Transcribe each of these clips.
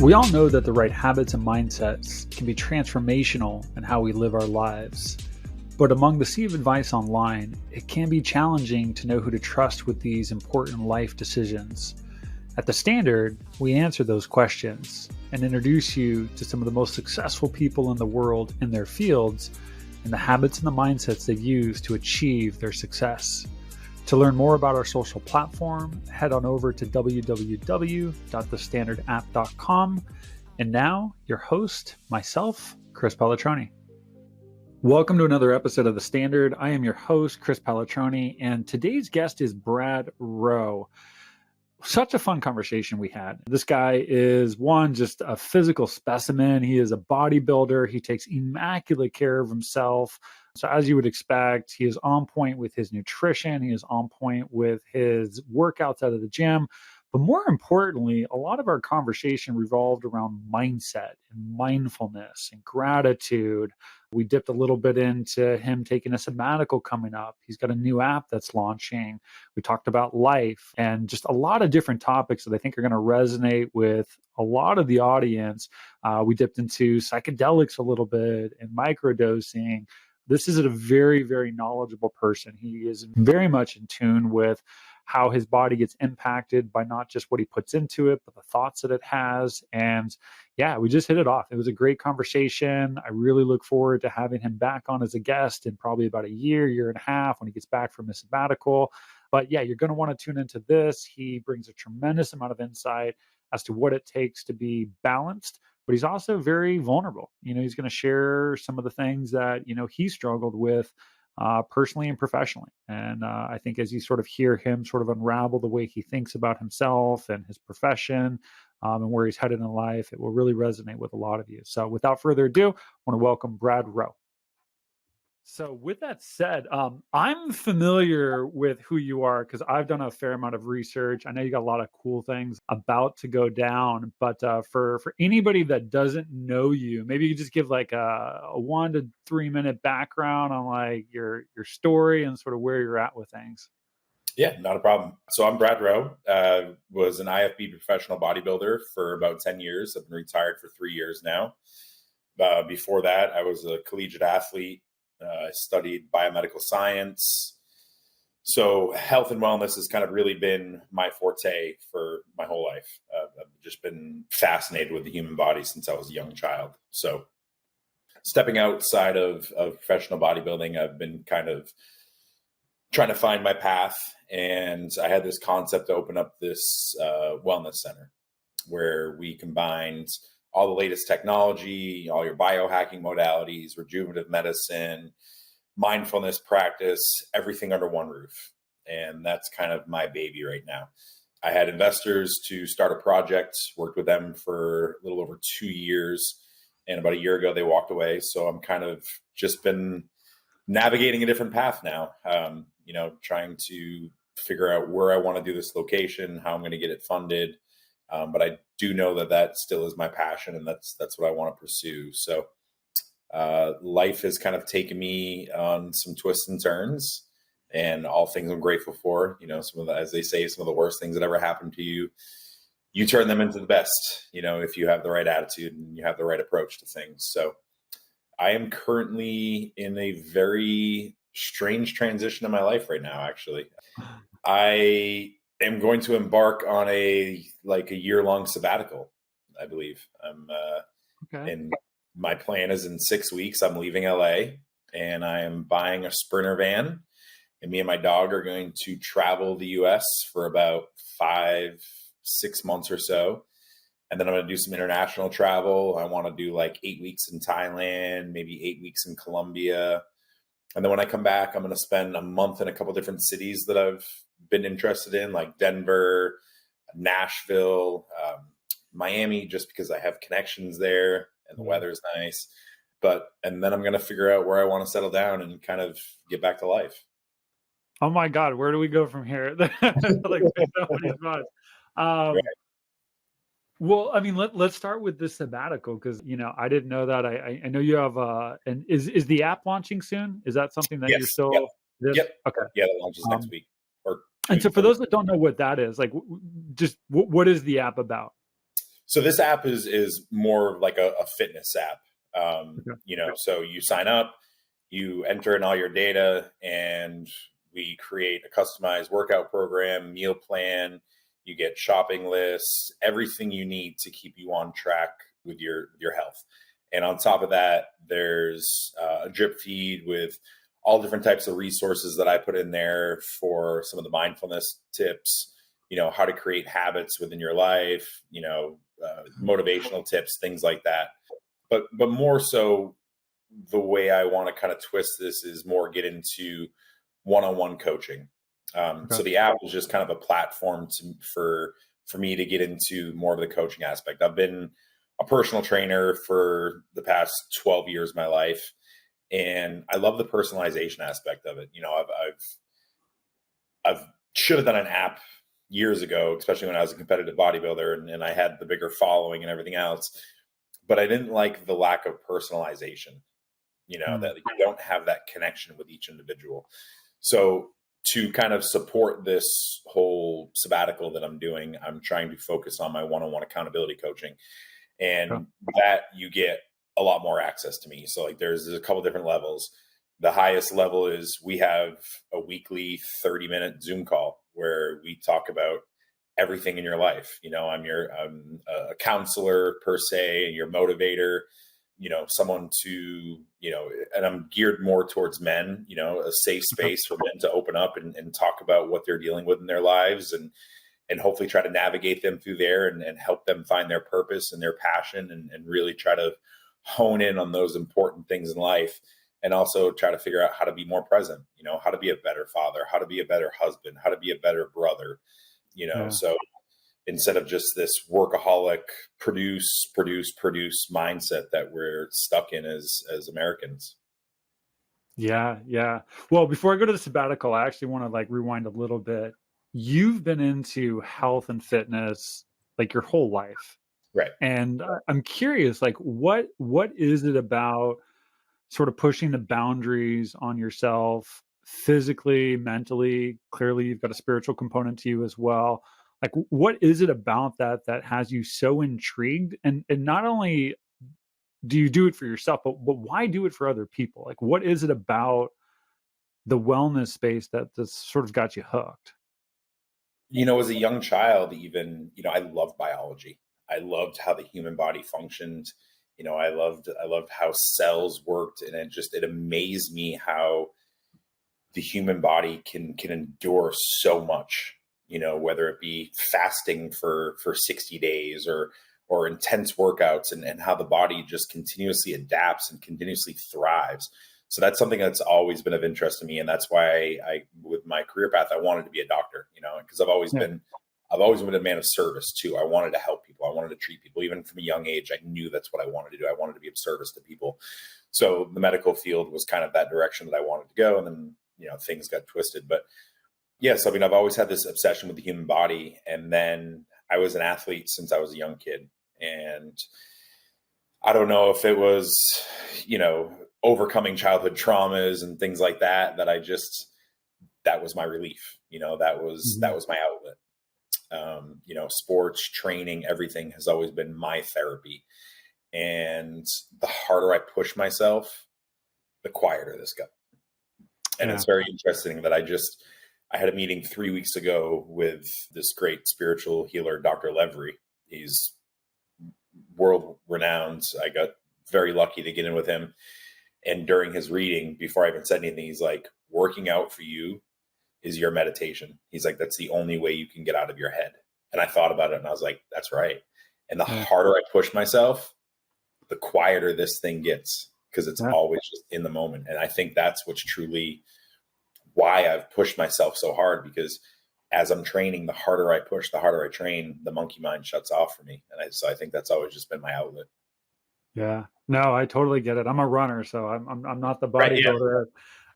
We all know that the right habits and mindsets can be transformational in how we live our lives. But among the sea of advice online, it can be challenging to know who to trust with these important life decisions. At The Standard, we answer those questions and introduce you to some of the most successful people in the world in their fields and the habits and the mindsets they've used to achieve their success. To learn more about our social platform, head on over to www.thestandardapp.com. And now, your host, myself, Chris Pallatroni. Welcome to another episode of The Standard. I am your host, Chris Pallatroni, and today's guest is Brad Rowe. Such a fun conversation we had. This guy is just a physical specimen. He is a bodybuilder. He takes immaculate care of himself. So as you would expect, he is on point with his nutrition. He is on point with his workouts out of the gym. But more importantly, a lot of our conversation revolved around mindset and mindfulness and gratitude. We dipped a little bit into him taking a sabbatical coming up. He's got a new app that's launching. We talked about life and just a lot of different topics that I think are going to resonate with a lot of the audience. We dipped into psychedelics a little bit and microdosing. This is a very, very knowledgeable person. He is very much in tune with how his body gets impacted by not just what he puts into it, but the thoughts that it has. And yeah, we just hit it off. It was a great conversation. I really look forward to having him back on as a guest in probably about a year and a half when he gets back from his sabbatical. But yeah, you're going to want to tune into this. He brings a tremendous amount of insight as to what it takes to be balanced, but he's also very vulnerable. He's going to share some of the things that, he struggled with personally and professionally. And I think as you sort of hear him sort of unravel the way he thinks about himself and his profession and where he's headed in life, it will really resonate with a lot of you. So without further ado, I want to welcome Brad Rowe. So with that said, I'm familiar with who you are because I've done a fair amount of research. I know you got a lot of cool things about to go down, but for anybody that doesn't know you, maybe you could just give like a 1 to 3 minute background on like your story and sort of where you're at with things. Yeah, not a problem. So I'm Brad Rowe, was an IFB professional bodybuilder for about 10 years. I've been retired for 3 years now. Before that, I was a collegiate athlete. I studied biomedical science. So health and wellness has kind of really been my forte for my whole life. I've just been fascinated with the human body since I was a young child. So stepping outside of professional bodybuilding, I've been kind of trying to find my path. And I had this concept to open up this wellness center where we combined all the latest technology, all your biohacking modalities, rejuvenative medicine, mindfulness practice, everything under one roof. And that's kind of my baby right now. I had investors to start a project, worked with them for a little over 2 years. And about a year ago, they walked away. So I'm kind of just been navigating a different path now, trying to figure out where I want to do this location, how I'm going to get it funded. But I do know that still is my passion, and that's what I want to pursue. So life has kind of taken me on some twists and turns, and all things I'm grateful for. Some of the, as they say, some of the worst things that ever happened to you, you turn them into the best, if you have the right attitude and you have the right approach to things. So I am currently in a very strange transition in my life right now, actually. I am going to embark on a year-long sabbatical, I believe. Okay. And my plan is in 6 weeks, I'm leaving LA and I am buying a Sprinter van, and me and my dog are going to travel the US for about 5-6 months or so. And then I'm going to do some international travel. I want to do like 8 weeks in Thailand, maybe 8 weeks in Colombia. And then when I come back, I'm going to spend a month in a couple different cities that I've been interested in, like Denver, Nashville, Miami, just because I have connections there and the weather's nice. And then I'm going to figure out where I want to settle down and kind of get back to life. Oh my God, where do we go from here? Like somebody's mind. Right. Well, I mean, let's start with this sabbatical because I didn't know that. I know you have and is the app launching soon? Is that something that Yes. you're still? Yep. Okay. Yeah, that launches next week. And so for those that don't know what that is, like, just what is the app about? So this app is more like a fitness app. Okay. So you sign up, you enter in all your data, and we create a customized workout program, meal plan. You get shopping lists, everything you need to keep you on track with your health. And on top of that, there's a drip feed with all different types of resources that I put in there for some of the mindfulness tips, how to create habits within your life, motivational tips, things like that. But more so, the way I want to kind of twist this is more get into one-on-one coaching. So Okay. the app is just kind of a platform for me to get into more of the coaching aspect. I've been a personal trainer for the past 12 years of my life, and I love the personalization aspect of it. I've should have done an app years ago, especially when I was a competitive bodybuilder and I had the bigger following and everything else. But I didn't like the lack of personalization, Mm. that you don't have that connection with each individual. So to kind of support this whole sabbatical that I'm doing, I'm trying to focus on my one-on-one accountability coaching. Okay. And that you get a lot more access to me. So like there's a couple different levels. The highest level is we have a weekly 30-minute Zoom call where we talk about everything in your life. I'm a counselor per se, your motivator, someone to, and I'm geared more towards men, a safe Okay. space for men to open up and talk about what they're dealing with in their lives and hopefully try to navigate them through there and help them find their purpose and their passion and really try to hone in on those important things in life, and also try to figure out how to be more present, how to be a better father, how to be a better husband, how to be a better brother, Yeah. so instead of just this workaholic produce mindset that we're stuck in as Americans. Yeah. Yeah. Well, before I go to the sabbatical, I actually want to like rewind a little bit. You've been into health and fitness like your whole life. Right. And I'm curious, like, what is it about sort of pushing the boundaries on yourself physically, mentally? Clearly, you've got a spiritual component to you as well. Like, what is it about that has you so intrigued? And not only do you do it for yourself, but why do it for other people? Like, what is it about the wellness space that's sort of got you hooked? As a young child, even, I loved biology. I loved how the human body functioned. I loved how cells worked, and it amazed me how the human body can endure so much, whether it be fasting for 60 days or intense workouts, and how the body just continuously adapts and continuously thrives. So that's something that's always been of interest to me. And that's why I with my career path, I wanted to be a doctor, because Yeah. I've always been a man of service too. I wanted to help people. I wanted to treat people. Even from a young age, I knew that's what I wanted to do. I wanted to be of service to people. So the medical field was kind of that direction that I wanted to go. And then, things got twisted. But yes, I mean, I've always had this obsession with the human body. And then I was an athlete since I was a young kid. And I don't know if it was, overcoming childhood traumas and things like that, that was my relief. That Mhm. was my outlet. Sports, training, everything has always been my therapy. And the harder I push myself, the quieter this got. And Yeah. it's very interesting that I had a meeting 3 weeks ago with this great spiritual healer, Dr. Levry. He's world renowned. I got very lucky to get in with him. And during his reading, before I even said anything, he's like, working out for you is your meditation. He's like, that's the only way you can get out of your head. And I thought about it and I was like, that's right. And the Yeah. harder I push myself, the quieter this thing gets, because it's Yeah. always just in the moment. And I think that's what's truly why I've pushed myself so hard, because as I'm training, the harder I push, the harder I train, the monkey mind shuts off for me. And so I think that's always just been my outlet. Yeah. No, I totally get it. I'm a runner, so I'm not the Right. Yeah. bodybuilder.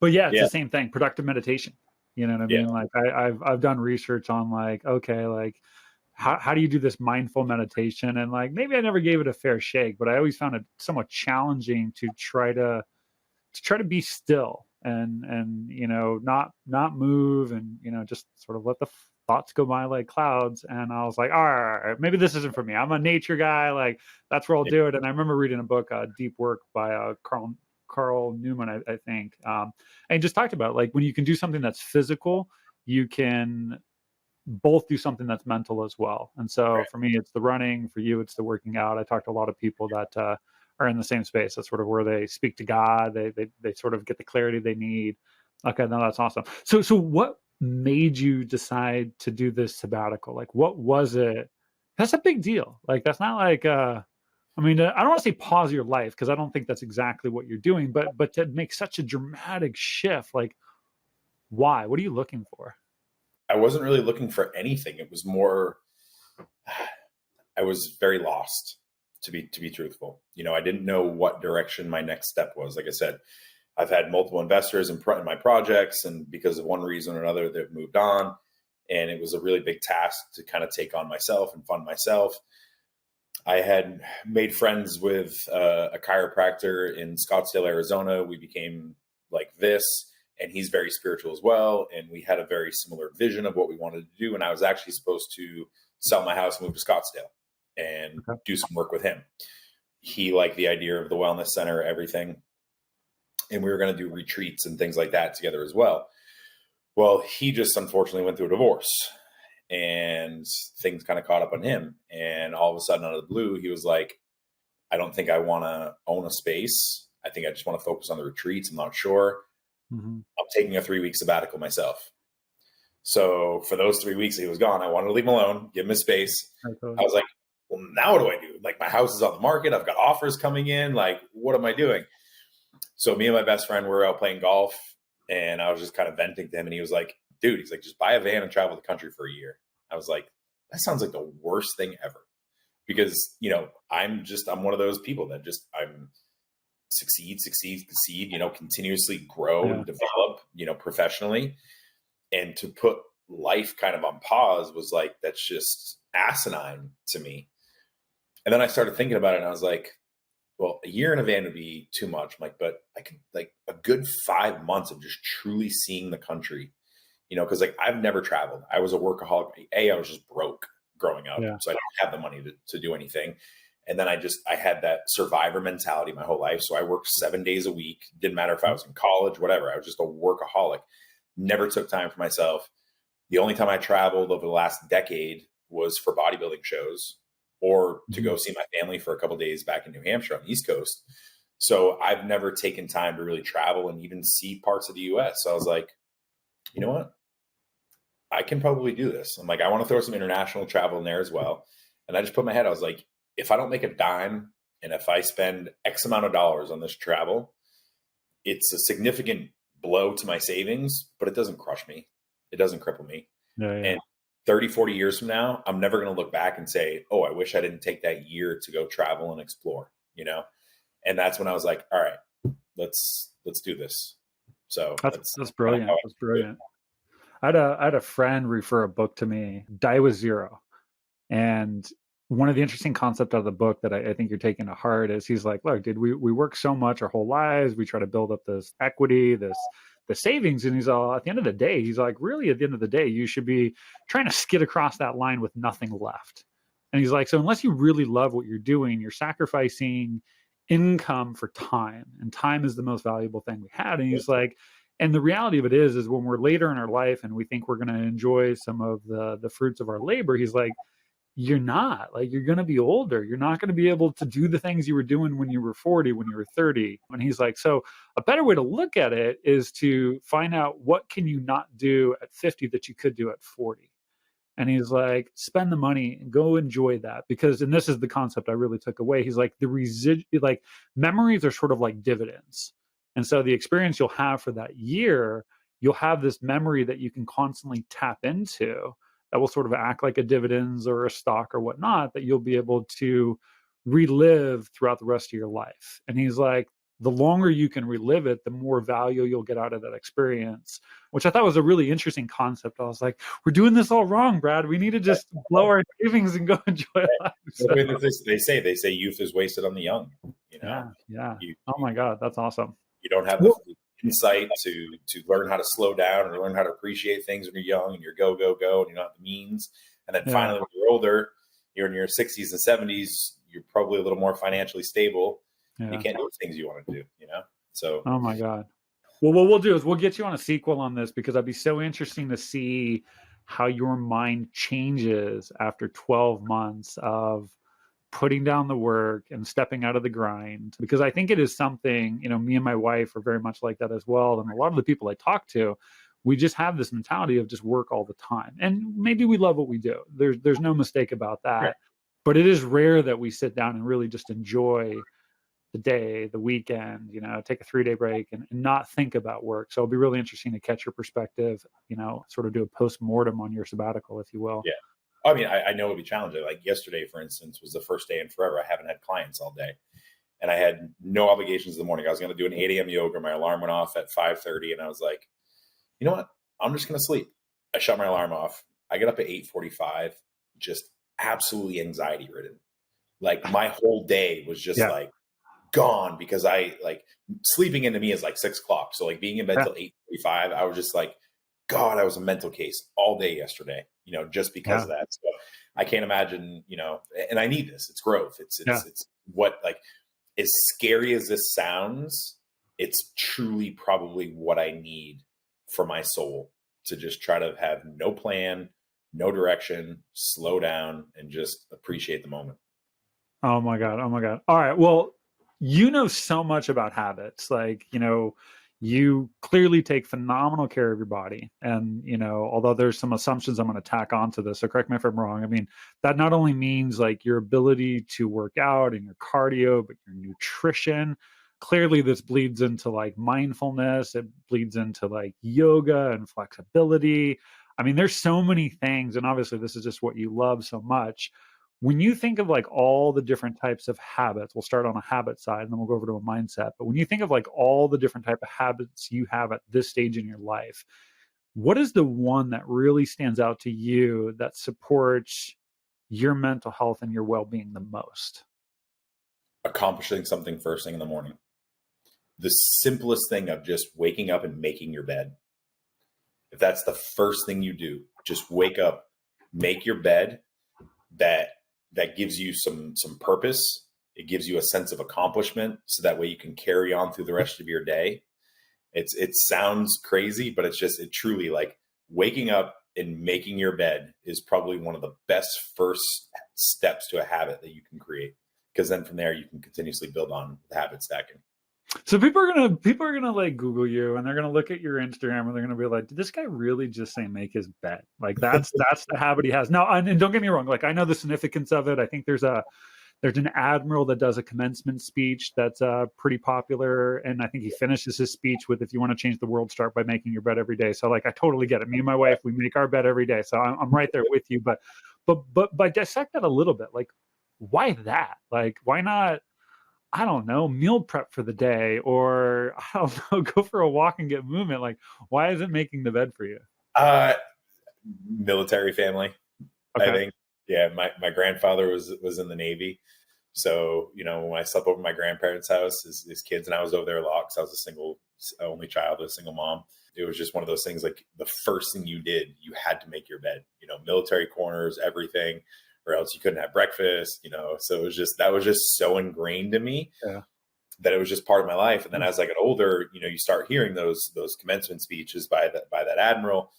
But yeah, it's Yeah. the same thing. Productive meditation. You know what I Yeah. mean? Like I've done research on like, okay, like how do you do this mindful meditation? And like maybe I never gave it a fair shake, but I always found it somewhat challenging to try to be still and not move and just sort of let the thoughts go by like clouds. And I was like, all right, maybe this isn't for me. I'm a nature guy. Like, that's where I'll do it. And I remember reading a book, Deep Work by Carl Newman, I think. And he just talked about, like, when you can do something that's physical, you can both do something that's mental as well. And so for me, it's the running. For you, it's the working out. I talked to a lot of people that are in the same space. That's sort of where they speak to God. They sort of get the clarity they need. Okay, no, that's awesome. So what made you decide to do this sabbatical? Like, what was it? That's a big deal. Like, that's not like I mean, I don't want to say pause your life, because I don't think that's exactly what you're doing, but to make such a dramatic shift, like, why? What are you looking for? I wasn't really looking for anything. It was more, I was very lost, to be truthful. I didn't know what direction my next step was. Like I said, I've had multiple investors in my projects, and because of one reason or another, they've moved on. And it was a really big task to kind of take on myself and fund myself. I had made friends with a chiropractor in Scottsdale, Arizona. We became like this. And he's very spiritual as well. And we had a very similar vision of what we wanted to do. And I was actually supposed to sell my house and move to Scottsdale and do some work with him. He liked the idea of the wellness center, everything. And we were going to do retreats and things like that together as well. Well, he just unfortunately went through a divorce, and things kind of caught up on him. And all of a sudden, out of the blue, he was like, I don't think I want to own a space. I think I just want to focus on the retreats. I'm not sure. I'm taking a 3-week sabbatical myself. So for those 3 weeks that he was gone, I wanted to leave him alone, give him his space. I was like, well, now what do I do? Like, my house is on the market. I've got offers coming in. Like, what am I doing? So me and my best friend were out playing golf, and I was just kind of venting to him. And he was like, dude, he's like, just buy a van and travel the country for a year. I was like, that sounds like the worst thing ever. Because, I'm one of those people that just, I'm succeed, continuously grow and develop, professionally. And to put life kind of on pause was like, that's just asinine to me. And then I started thinking about it, and I was like, well, a year in a van would be too much. I'm like, but I could, like, a good 5 months of just truly seeing the country, because like, I've never traveled. I was a workaholic. I was just broke growing up. So I didn't have the money to do anything. And then I had that survivor mentality my whole life. So I worked 7 days a week. Didn't matter if I was in college, whatever. I was just a workaholic. Never took time for myself. The only time I traveled over the last decade was for bodybuilding shows, or to go see my family for a couple of days back in New Hampshire on the East Coast. So I've never taken time to really travel and even see parts of the US. So I was like, you know what? I can probably do this. I'm like, I want to throw some international travel in there as well. And I just put in my head, I was like, if I don't make a dime, and if I spend X amount of dollars on this travel, it's a significant blow to my savings, but it doesn't crush me. It doesn't cripple me. And 30, 40 years from now, I'm never going to look back and say, oh, I wish I didn't take that year to go travel and explore, And that's when I was like, all right, let's do this. So that's brilliant. That's brilliant. I had a friend refer a book to me, Die with Zero. And one of the interesting concepts of the book that I think you're taking to heart is, he's like, look, dude, we work so much our whole lives. We try to build up this equity, the savings. And he's all, at the end of the day, he's like, really, at the end of the day, you should be trying to skid across that line with nothing left. And he's like, so unless you really love what you're doing, you're sacrificing income for time. And time is the most valuable thing we had. And he's like, and the reality of it is when we're later in our life and we think we're going to enjoy some of the fruits of our labor, he's like, you're not. Like, you're going to be older. You're not going to be able to do the things you were doing when you were 40, when you were 30. And he's like, so a better way to look at it is to find out, what can you not do at 50 that you could do at 40? And he's like, spend the money and go enjoy that. Because, and this is the concept I really took away. He's like, like, memories are sort of like dividends. And so the experience you'll have for that year, you'll have this memory that you can constantly tap into, that will sort of act like a dividends or a stock or whatnot, that you'll be able to relive throughout the rest of your life. And he's like, the longer you can relive it, the more value you'll get out of that experience, which I thought was a really interesting concept. I was like, we're doing this all wrong, Brad. We need to just blow our savings and go enjoy life. So, they say youth is wasted on the young. Yeah. Oh my God, that's awesome. You don't have the insight to learn how to slow down or learn how to appreciate things when you're young and you're go, go, go, and you don't have the means. And then finally, when you're older, you're in your 60s and 70s, you're probably a little more financially stable. You can't do the things you want to do, So, oh my God. Well, what we'll do is we'll get you on a sequel on this, because I'd be so interesting to see how your mind changes after 12 months of putting down the work and stepping out of the grind, because I think it is something, me and my wife are very much like that as well. And a lot of the people I talk to, we just have this mentality of just work all the time. And maybe we love what we do. There's no mistake about that. Right. But it is rare that we sit down and really just enjoy the day, the weekend, take a 3-day break and not think about work. So it'll be really interesting to catch your perspective, sort of do a post-mortem on your sabbatical, if you will. Yeah. I mean, I know it'll be challenging. Like yesterday, for instance, was the first day in forever. I haven't had clients all day, and I had no obligations in the morning. I was going to do an 8 a.m. yoga. My alarm went off at 5:30, and I was like, you know what? I'm just going to sleep. I shut my alarm off. I get up at 8:45, just absolutely anxiety ridden. Like my whole day was just like gone, because I sleeping into me is like 6 o'clock. So like being in bed till 8:45, I was just like, God, I was a mental case all day yesterday, just because of that. So I can't imagine, and I need this. It's growth. It's what, like, as scary as this sounds, it's truly probably what I need for my soul, to just try to have no plan, no direction, slow down, and just appreciate the moment. Oh my God. Oh my God. All right. Well, so much about habits, you clearly take phenomenal care of your body. And, although there's some assumptions I'm going to tack onto this, so correct me if I'm wrong. I mean, that not only means like your ability to work out and your cardio, but your nutrition. Clearly this bleeds into like mindfulness. It bleeds into like yoga and flexibility. I mean, there's so many things. And obviously this is just what you love so much. When you think of like all the different types of habits, we'll start on a habit side and then we'll go over to a mindset. But when you think of like all the different type of habits you have at this stage in your life, what is the one that really stands out to you that supports your mental health and your well-being the most? Accomplishing something first thing in the morning. The simplest thing of just waking up and making your bed. If that's the first thing you do, just wake up, make your bed. That gives you some purpose. It gives you a sense of accomplishment, so that way you can carry on through the rest of your day. It sounds crazy, but it truly, like, waking up and making your bed is probably one of the best first steps to a habit that you can create, because then from there you can continuously build on the habit stacking. So people are gonna like Google you, and they're gonna look at your Instagram, and they're gonna be like, "Did this guy really just say make his bed?" Like that's the habit he has now. And don't get me wrong, like I know the significance of it. I think there's an admiral that does a commencement speech that's pretty popular, and I think he finishes his speech with, "If you want to change the world, start by making your bed every day." So like I totally get it. Me and my wife, we make our bed every day, so I'm right there with you. But dissect that a little bit. Like, why that? Like, why not? I don't know, meal prep for the day, or I don't know, go for a walk and get movement. Like, why is it making the bed for you? Military family, okay. I think. Yeah, my grandfather was in the Navy. So, when I slept over at my grandparents' house as kids, and I was over there a lot because I was a only child with a single mom. It was just one of those things, like the first thing you did, you had to make your bed, military corners, everything, or else you couldn't have breakfast, so that was just so ingrained in me that it was just part of my life. And then as I got older, you start hearing those commencement speeches by that admiral,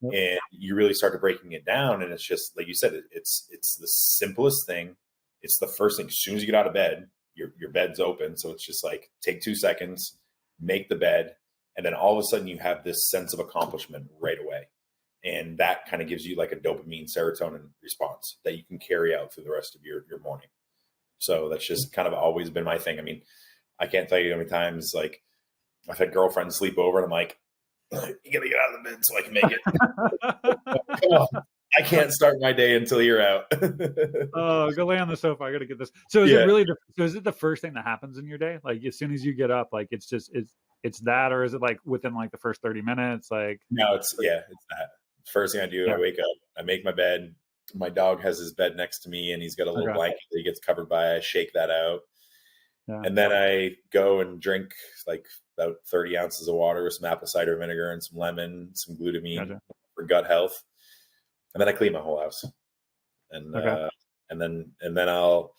and you really start breaking it down. And it's just, like you said, it's the simplest thing. It's the first thing. As soon as you get out of bed, your bed's open. So it's just like, take 2 seconds, make the bed. And then all of a sudden you have this sense of accomplishment right away. And that kind of gives you like a dopamine, serotonin response that you can carry out through the rest of your morning. So that's just kind of always been my thing. I mean, I can't tell you how many times, like, I've had girlfriends sleep over and I'm like, you gotta get out of the bed so I can make it. Come on. I can't start my day until you're out. Oh, go lay on the sofa. I gotta get this. So is it really? So is it the first thing that happens in your day? Like as soon as you get up, like it's that, or is it like within like the first 30 minutes? Like no, it's that. First thing I do, I wake up, I make my bed. My dog has his bed next to me, and he's got a little blanket that he gets covered by. I shake that out, Yeah. And then I go and drink like about 30 ounces of water with some apple cider vinegar and some lemon, some glutamine Gotcha. for gut health. And then I clean my whole house. And Okay. and then I'll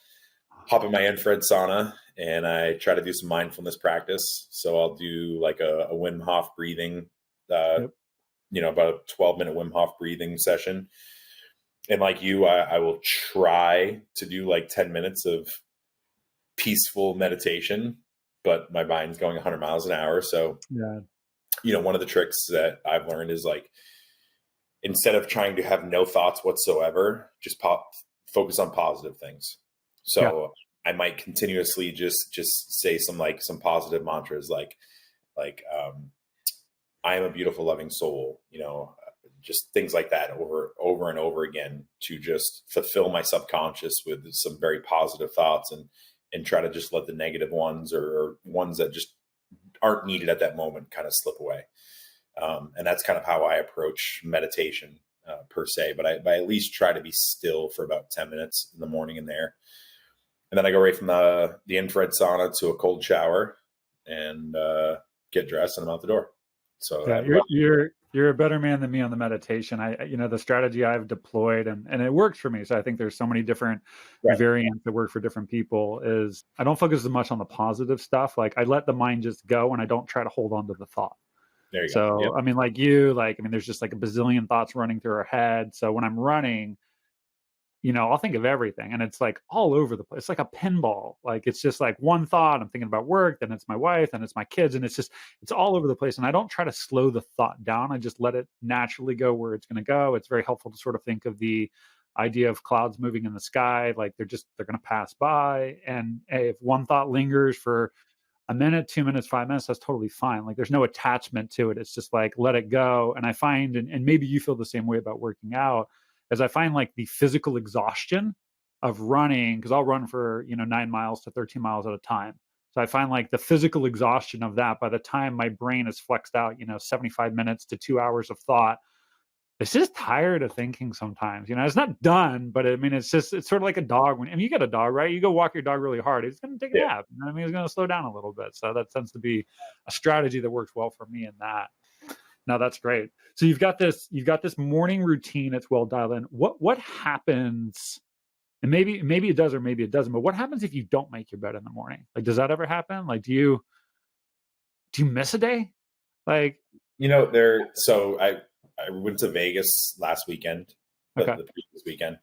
hop in my infrared sauna and I try to do some mindfulness practice. So I'll do like a Wim Hof breathing, Yep. about a 12-minute Wim Hof breathing session. And like you, I will try to do like 10 minutes of peaceful meditation, but my mind's going 100 miles an hour. So, Yeah. one of the tricks that I've learned is like, instead of trying to have no thoughts whatsoever, just focus on positive things. Yeah. So I might continuously just say some positive mantras like I am a beautiful, loving soul, just things like that over and over again to just fulfill my subconscious with some very positive thoughts and try to just let the negative ones or ones that just aren't needed at that moment kind of slip away. And that's kind of how I approach meditation per se, but I at least try to be still for about 10 minutes in the morning in there. And then I go right from the infrared sauna to a cold shower and get dressed and I'm out the door. So Yeah, you're a better man than me on the meditation. The strategy I've deployed and it works for me. So I think there's so many different Right. variants that work for different people. Is I don't focus as much on the positive stuff. Like I let the mind just go and I don't try to hold on to the thought. There you go. So Yep. I mean, there's just like a bazillion thoughts running through our head. So when I'm running, I'll think of everything and it's like all over the place. It's like a pinball. Like it's just like one thought. I'm thinking about work, then it's my wife, then it's my kids. And it's all over the place. And I don't try to slow the thought down. I just let it naturally go where it's going to go. It's very helpful to sort of think of the idea of clouds moving in the sky. Like they're going to pass by. And hey, if one thought lingers for a minute, 2 minutes, 5 minutes, that's totally fine. Like there's no attachment to it. It's just like, let it go. And I find, and maybe you feel the same way about working out, as I find like the physical exhaustion of running, because I'll run for, 9 miles to 13 miles at a time. So I find like the physical exhaustion of that, by the time my brain is flexed out, 75 minutes to 2 hours of thought, it's just tired of thinking sometimes. It's not done, but I mean, it's sort of like a dog. You get a dog, right? You go walk your dog really hard, he's going to take a Yeah. nap. He's going to slow down a little bit. So that tends to be a strategy that works well for me in that. No, that's great. So you've got this morning routine that's well dialed in. What happens? And maybe it does or maybe it doesn't. But what happens if you don't make your bed in the morning? Like, does that ever happen? Like, do you miss a day? Like, So I went to Vegas last weekend, okay, the previous weekend,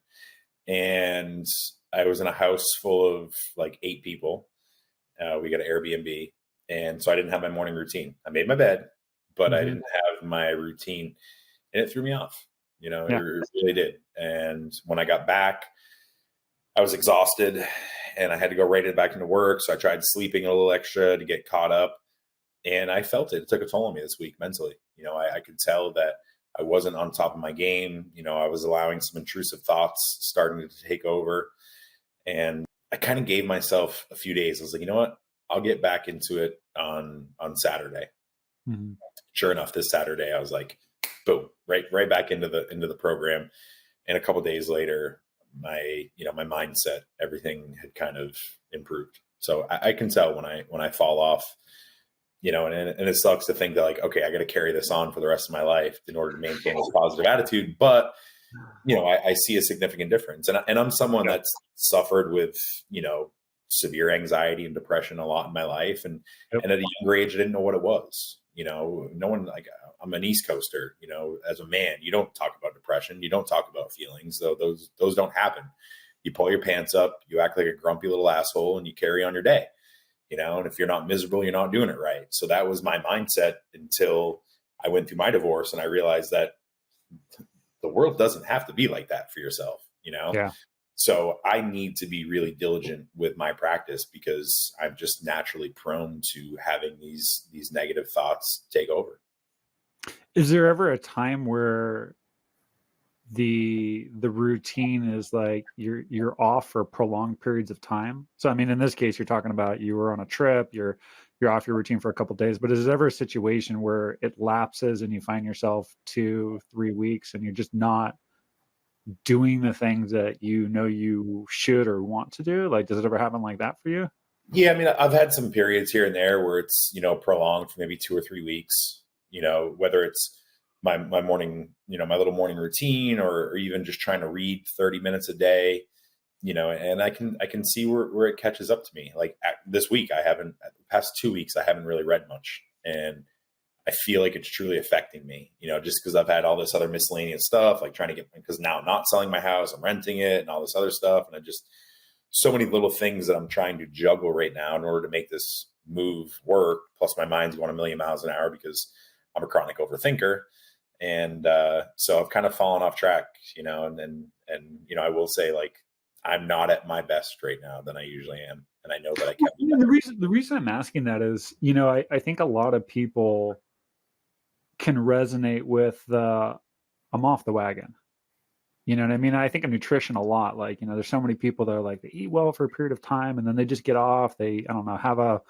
and I was in a house full of like 8 people. We got an Airbnb, and so I didn't have my morning routine. I made my bed, but I didn't have my routine, and it threw me off. It really did. And when I got back, I was exhausted, and I had to go right back into work. So I tried sleeping a little extra to get caught up, and I felt it. It took a toll on me this week mentally. I could tell that I wasn't on top of my game. I was allowing some intrusive thoughts starting to take over, and I kind of gave myself a few days. I was like, you know what? I'll get back into it on Saturday. Mm-hmm. Sure enough, this Saturday I was like, boom, right back into the program. And a couple of days later, my mindset, everything had kind of improved. So I can tell when I fall off, and it sucks to think that like, okay, I got to carry this on for the rest of my life in order to maintain this positive attitude. But I see a significant difference, and I'm someone that's suffered with severe anxiety and depression a lot in my life, and at a younger age, I didn't know what it was. No one, like, I'm an East Coaster. As a man, you don't talk about depression, you don't talk about feelings. Though those don't happen. You pull your pants up, you act like a grumpy little asshole, and you carry on your day. And if you're not miserable, you're not doing it right. So that was my mindset until I went through my divorce, and I realized that the world doesn't have to be like that for yourself. Yeah. So I need to be really diligent with my practice because I'm just naturally prone to having these negative thoughts take over. Is there ever a time where the routine is like you're off for prolonged periods of time? So I mean, in this case, you're talking about you were on a trip, you're off your routine for a couple of days, but is there ever a situation where it lapses and you find yourself 2-3 weeks and you're just not doing the things that you should or want to do? Like, does it ever happen like that for you? Yeah, I mean, I've had some periods here and there where it's, prolonged for maybe 2 or 3 weeks, whether it's my morning, my little morning routine, or even just trying to read 30 minutes a day, and I can see where it catches up to me. Like this week, the past 2 weeks, I haven't really read much. And I feel like it's truly affecting me, just because I've had all this other miscellaneous stuff, like trying to because now I'm not selling my house, I'm renting it and all this other stuff. And so many little things that I'm trying to juggle right now in order to make this move work. Plus my mind's going a million miles an hour because I'm a chronic overthinker. And so I've kind of fallen off track, I will say, like, I'm not at my best right now than I usually am. And I know that I can't be better. The reason I'm asking that is, I think a lot of people can resonate with I'm off the wagon. You know what I mean? I think of nutrition a lot. Like, there's so many people that are like, they eat well for a period of time and then they just get off. They, I don't know, have a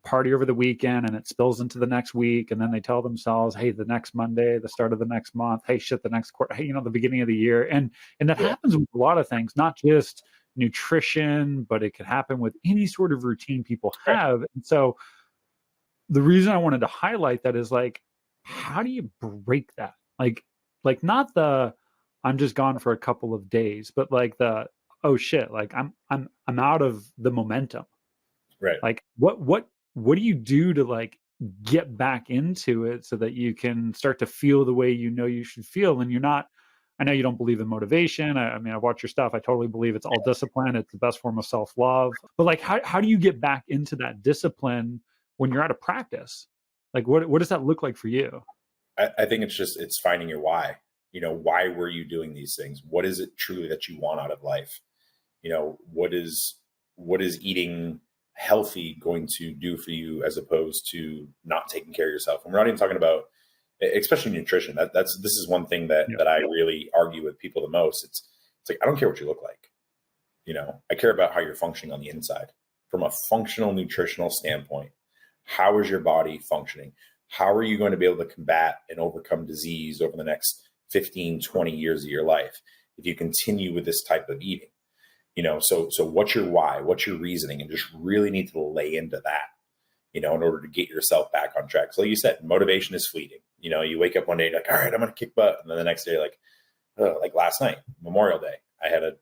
party over the weekend and it spills into the next week. And then they tell themselves, hey, the next Monday, the start of the next month, hey, shit, the next quarter, hey, the beginning of the year. And that happens with a lot of things, not just nutrition, but it could happen with any sort of routine people have. Right. And so the reason I wanted to highlight that is, like, how do you break that? Like not I'm just gone for a couple of days, but like oh shit, like I'm out of the momentum. Right. Like what do you do to like get back into it so that you can start to feel the way you should feel? And you're not, I know you don't believe in motivation. I mean, I've watched your stuff. I totally believe it's all discipline. It's the best form of self-love. But like, how do you get back into that discipline when you're out of practice? Like, what does that look like for you? I think it's finding your why. Why were you doing these things? What is it truly that you want out of life? What is eating healthy going to do for you, as opposed to not taking care of yourself? And we're not even talking about, especially nutrition. This is one thing that I really argue with people the most. It's like, I don't care what you look like. I care about how you're functioning on the inside from a functional nutritional standpoint. How is your body functioning? How are you going to be able to combat and overcome disease over the next 15, 20 years of your life if you continue with this type of eating? So what's your why? What's your reasoning? And just really need to lay into that, in order to get yourself back on track. So like you said, motivation is fleeting. You wake up one day, like, all right, I'm going to kick butt. And then the next day, like, like last night, Memorial Day, I had a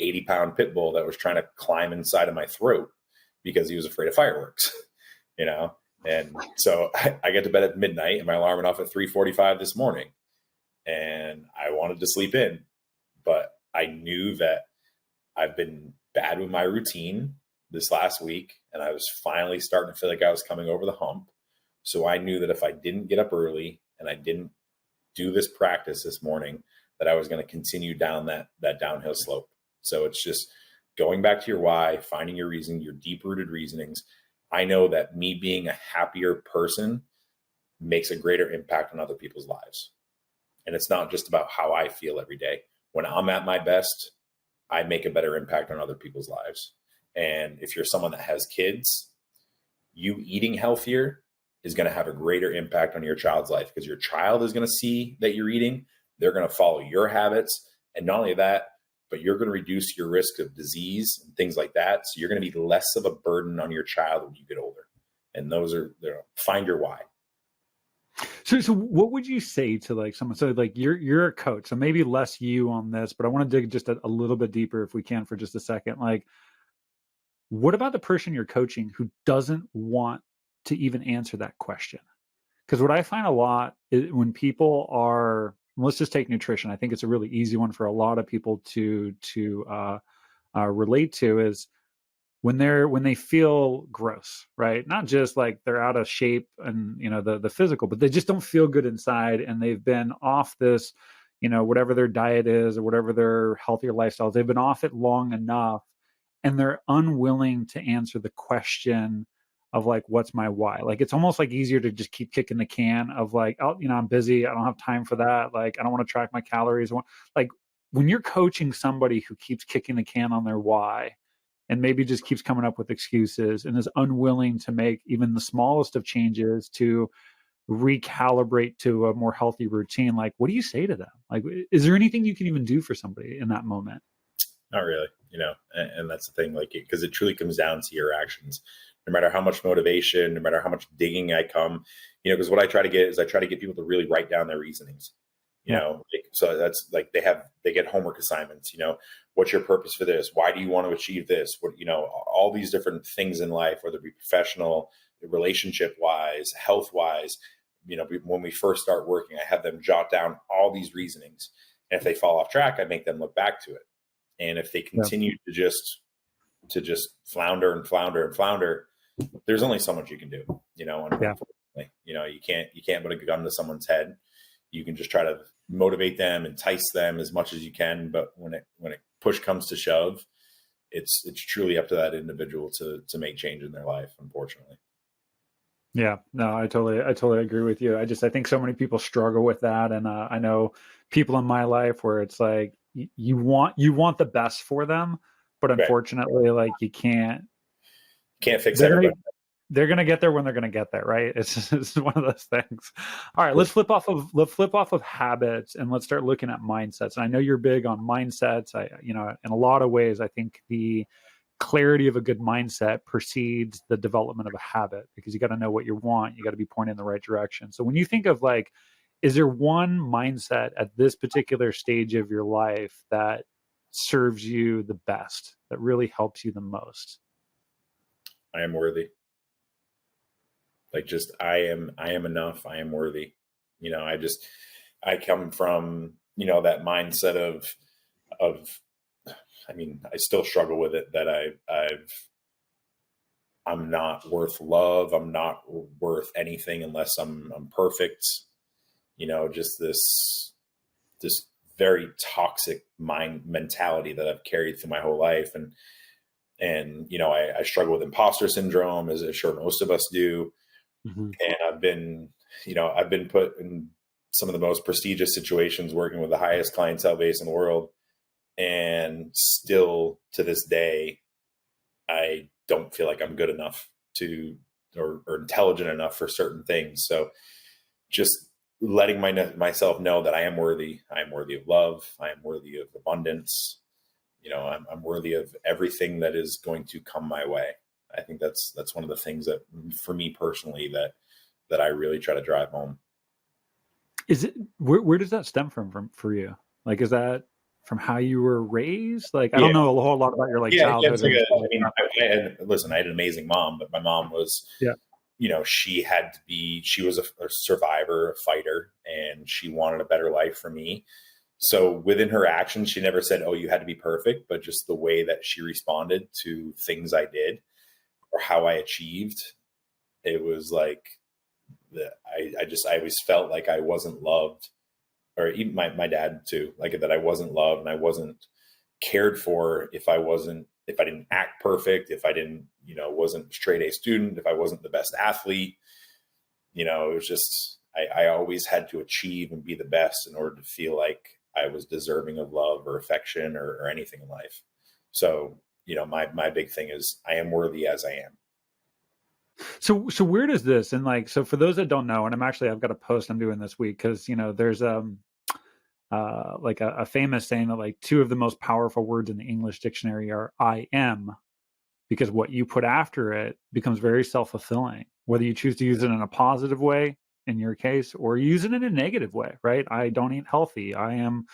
80-pound pit bull that was trying to climb inside of my throat because he was afraid of fireworks, And so I get to bed at midnight and my alarm went off at 3:45 this morning, and I wanted to sleep in, but I knew that I've been bad with my routine this last week, and I was finally starting to feel like I was coming over the hump. So I knew that if I didn't get up early and I didn't do this practice this morning, that I was going to continue down that downhill slope. So it's just going back to your why, finding your reason, your deep-rooted reasonings. I know that me being a happier person makes a greater impact on other people's lives. And it's not just about how I feel every day. When I'm at my best, I make a better impact on other people's lives. And if you're someone that has kids, you eating healthier is going to have a greater impact on your child's life, because your child is going to see that you're eating. They're going to follow your habits. And not only that, but you're going to reduce your risk of disease and things like that. So you're going to be less of a burden on your child when you get older. And those are, find your why. So what would you say to like someone? So like you're a coach, so maybe less you on this, but I want to dig just a little bit deeper if we can for just a second. Like, what about the person you're coaching who doesn't want to even answer that question? Because what I find a lot is when people are, let's just take nutrition. I think it's a really easy one for a lot of people to relate to, is when they feel gross, right? Not just like they're out of shape and the physical, but they just don't feel good inside, and they've been off this, whatever their diet is or whatever their healthier lifestyles, they've been off it long enough, and they're unwilling to answer the question of like, what's my why? Like, it's almost like easier to just keep kicking the can of like, oh, I'm busy, I don't have time for that, like, I don't want to track my calories. Like, when you're coaching somebody who keeps kicking the can on their why, and maybe just keeps coming up with excuses and is unwilling to make even the smallest of changes to recalibrate to a more healthy routine, like, what do you say to them? Like, is there anything you can even do for somebody in that moment? Not really. and that's the thing, like, because it truly comes down to your actions. No matter how much motivation, no matter how much digging I come, because what I try to get is I try to get people to really write down their reasonings. Yeah. So that's like they get homework assignments. What's your purpose for this? Why do you want to achieve this? What, all these different things in life, whether it be professional, relationship wise, health wise. When we first start working, I have them jot down all these reasonings, and if they fall off track, I make them look back to it. And if they continue to just flounder and flounder and flounder, there's only so much you can do. Unfortunately, you can't put a gun to someone's head. You can just try to motivate them, entice them as much as you can. But when it push comes to shove, it's truly up to that individual to make change in their life, unfortunately. Yeah, no, I totally agree with you. I think so many people struggle with that. And I know people in my life where it's like, you want the best for them, but unfortunately, like you can't fix everybody. They're going to get there when they're going to get there, right? It's one of those things. All right, let's flip off of habits and let's start looking at mindsets. And I know you're big on mindsets. In a lot of ways, I think the clarity of a good mindset precedes the development of a habit, because you got to know what you want. You got to be pointed in the right direction. So when you think of like, is there one mindset at this particular stage of your life that serves you the best, that really helps you the most? I am worthy. Like, just, I am enough. I am worthy. I come from, that mindset of, I still struggle with it, that I'm not worth love. I'm not worth anything unless I'm perfect. Just this very toxic mind mentality that I've carried through my whole life. And I struggle with imposter syndrome, as I'm sure most of us do. Mm-hmm. And I've been put in some of the most prestigious situations, working with the highest clientele base in the world. And still to this day, I don't feel like I'm good enough or intelligent enough for certain things. So just letting myself know that I am worthy. I am worthy of love. I am worthy of abundance. I'm worthy of everything that is going to come my way. I think that's one of the things that, for me personally, that I really try to drive home. Is it, where does that stem from for you? Like, is that from how you were raised? Like, I don't know a whole lot about your childhood. Listen, I had an amazing mom, but my mom was, she was a survivor, a fighter, and she wanted a better life for me. So within her actions, she never said, "Oh, you had to be perfect," but just the way that she responded to things I did or how I achieved, it was like I always felt like I wasn't loved, or even my dad too, like that I wasn't loved and I wasn't cared for if I didn't act perfect, if I didn't, wasn't straight A student, if I wasn't the best athlete. It was just, I always had to achieve and be the best in order to feel like I was deserving of love or affection or anything in life. So, my big thing is I am worthy as I am. So where does this, and so for those that don't know, and I've got a post I'm doing this week, because there's like a famous saying that like two of the most powerful words in the English dictionary are I am, because what you put after it becomes very self-fulfilling, whether you choose to use it in a positive way in your case or use it in a negative way, right? I don't eat healthy. I'm